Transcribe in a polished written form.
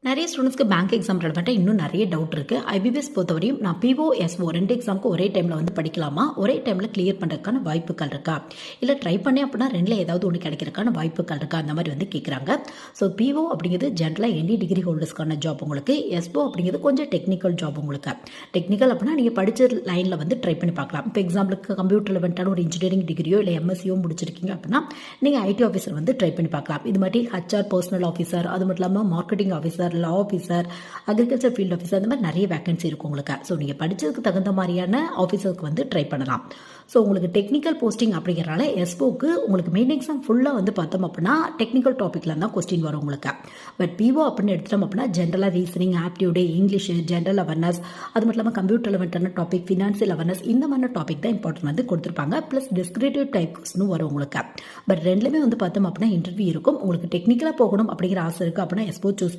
நிறைய ஸ்டூடெண்ட்ஸ்க்கு bank exam ரெலவெண்ட்டாக இன்னும் நிறைய டவுட் இருக்குது. ஐபிபிஎஸ் பொறுத்தவரையும் நான் பிஓ எஸ்ஓ 2 எக்ஸாமுக்கு ஒரே டைமில் வந்து படிக்கலாமா, ஒரே டைமில் கிளியர் பண்ணுறதுக்கான வாய்ப்புகள் இருக்கா, இல்லை ட்ரை பண்ணி அப்படின்னா ரெண்டில் ஏதாவது ஒன்று கிடைக்கிறதுக்கான வாய்ப்புகள் இருக்கா, அந்த மாதிரி வந்து கேட்குறாங்க. ஸோ பிஓ அப்படிங்கிறது ஜென்ரலாக எனி டிகிரி ஹோல்டர்ஸ்க்கான ஜாப் உங்களுக்கு. எஸ்ஓ அப்படிங்கிறது கொஞ்சம் டெக்னிக்கல் ஜாப் உங்களுக்கு. டெக்னிக்கல் அப்படின்னா நீங்கள் படித்த லைனில் வந்து ட்ரை பண்ணி பார்க்கலாம். இப்போ எக்ஸாம்பிளுக்கு கம்ப்யூட்டர் ரெலவெண்ட்டான ஒரு இன்ஜினியரிங் டிகிரியோ இல்லை எம்எஸ்சியோ முடிச்சிருக்கீங்க அப்படின்னா நீங்கள் ஐடி ஆஃபீஸர் வந்து ட்ரை பண்ணி பார்க்கலாம். இது மாதிரி ஹெச்ஆர் பர்சனல் ஆஃபீஸர், அது மட்டும் இல்லாமல் மார்க்கெட்டிங் ஆஃபீஸர், லா ஆஃபீஸர், அக்ரிகல்ச்சர் ஃபீல்ட் ஆஃபீஸர், அந்த மாதிரி நிறைய வேகன்சி இருக்கும் உங்களுக்கு. ஸோ நீங்கள் படித்ததுக்கு தகுந்த மாதிரியான ஆஃபீஸருக்கு வந்து ட்ரை பண்ணலாம். ஸோ உங்களுக்கு டெக்னிக்கல் போஸ்டிங் அப்படிங்கிறனால எஸ்ஓக்கு உங்களுக்கு மெயின் எக்ஸாம் ஃபுல்லாக வந்து பார்த்தோம் அப்படின்னா டெக்னிக்கல் டாப்பிக்கில் தான் கொஸ்டின் வரும் உங்களுக்கு. பட் பிஓ அப்படின்னு எடுத்துட்டோம் அப்படின்னா ஜென்ரலாக reasoning, aptitude, English, general awareness, அது மட்டும் இல்லாமல் கம்ப்யூட்டர் ரெலவெண்ட்டான டாபிக், ஃபினான்சியல் அவேர்னஸ், இந்த மாதிரி டாபிக் தான் இம்பார்ட்டன்ட் வந்து கொடுத்துருப்பாங்க. ப்ளஸ் டிஸ்கிரிப்டிவ் டைப் கொஸ்டினும் வரும் உங்களுக்கு. பட் ரெண்டுலேயுமே வந்து பார்த்தோம் அப்படின்னா இன்டர்வியூ இருக்கும். உங்களுக்கு டெக்னிக்கலாக போகணும் அப்படிங்கிற ஆசை இருக்குது அப்படின்னா எஸ்ஓ சூஸ்